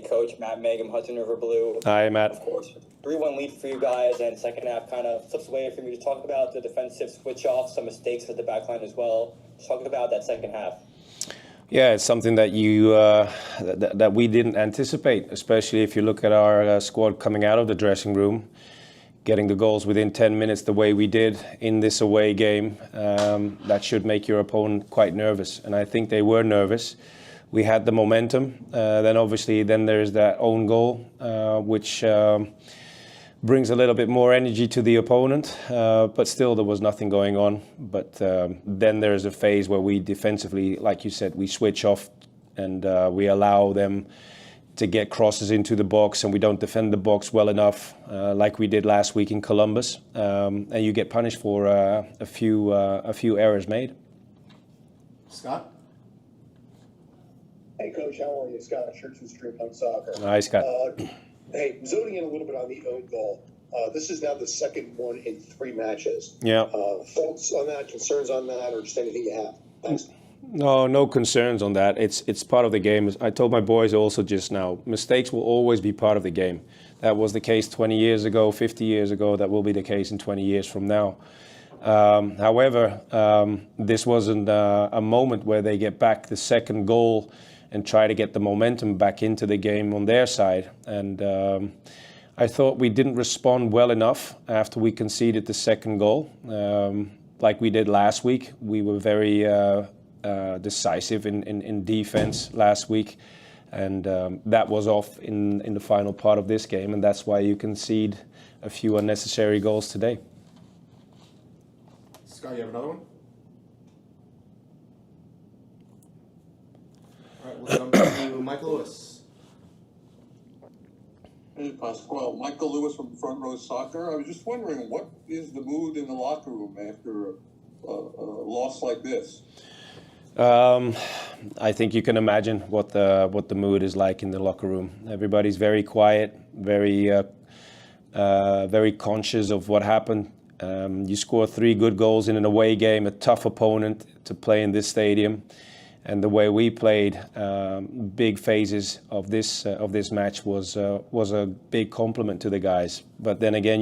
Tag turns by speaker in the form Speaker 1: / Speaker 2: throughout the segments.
Speaker 1: Hey, Coach Matt Mangum, Hudson River Blue.
Speaker 2: Hi, Matt.
Speaker 1: Of course, 3-1 lead for you guys, and second half kind of flips away from you. Talk about the defensive switch off, some mistakes at the back line as well. Just talk about that second half.
Speaker 2: Yeah, it's something that that we didn't anticipate, especially if you look at our squad coming out of the dressing room, getting the goals within 10 minutes the way we did in this away game. That should make your opponent quite nervous, and I think they were nervous. We had the momentum. Then there's that own goal, which brings a little bit more energy to the opponent, but still there was nothing going on. But then there's a phase where we defensively, like you said, we switch off and we allow them to get crosses into the box, and we don't defend the box well enough, like we did last week in Columbus, and you get punished for a few errors made.
Speaker 3: Scott?
Speaker 4: Hey, Coach, how are you? Scott, Shirts and Stream Punk Soccer.
Speaker 2: Hi, Scott.
Speaker 4: Hey, zoning in a little bit on the own goal. This is now the second one in 3 matches.
Speaker 2: Yeah.
Speaker 4: Thoughts on that, concerns on that, or just anything you have? Thanks.
Speaker 2: No concerns on that. It's part of the game. I told my boys also just now, mistakes will always be part of the game. That was the case 20 years ago, 50 years ago. That will be the case in 20 years from now. However, this wasn't a moment where they get back the second goal and try to get the momentum back into the game on their side. And I thought we didn't respond well enough after we conceded the second goal. Like we did last week, we were very decisive in defense last week. And that was off in the final part of this game. And that's why you concede a few unnecessary goals today.
Speaker 3: Scott, you have another one? All right, we'll jump to Michael Lewis.
Speaker 5: Hey, Pascal. Michael Lewis from Front Row Soccer. I was just wondering, what is the mood in the locker room after a loss like this?
Speaker 2: I think you can imagine what the mood is like in the locker room. Everybody's very quiet, very conscious of what happened. You score 3 good goals in an away game, a tough opponent to play in this stadium, and the way we played big phases of this match was a big compliment to the guys. But then again,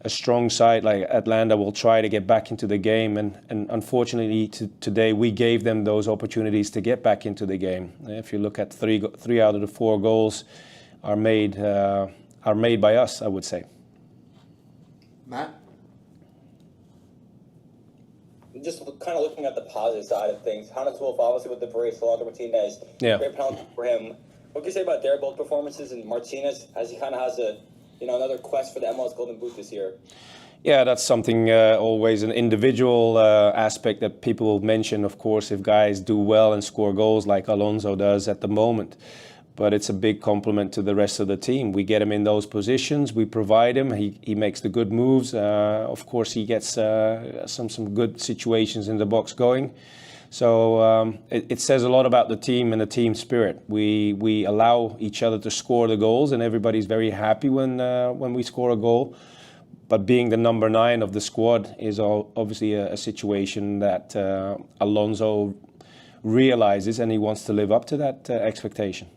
Speaker 2: a strong side like Atlanta will try to get back into the game, and unfortunately today we gave them those opportunities to get back into the game. If you look at 3 out of the 4 goals are made by us, I would say.
Speaker 3: Matt?
Speaker 1: Just kind of looking at the positive side of things, Hannes Wolf obviously with the brace, Alonso Martinez, great penalty for him. What can you say about their both performances, and Martinez as he kind of has another quest for the MLS Golden Boot this year?
Speaker 2: Yeah, that's something always an individual aspect that people mention, of course, if guys do well and score goals like Alonso does at the moment. But it's a big compliment to the rest of the team. We get him in those positions, we provide him, he makes the good moves. Of course, he gets some good situations in the box going. So it says a lot about the team and the team spirit. We allow each other to score the goals, and everybody's very happy when we score a goal. But being the number 9 of the squad is obviously a situation that Alonso realizes, and he wants to live up to that expectation.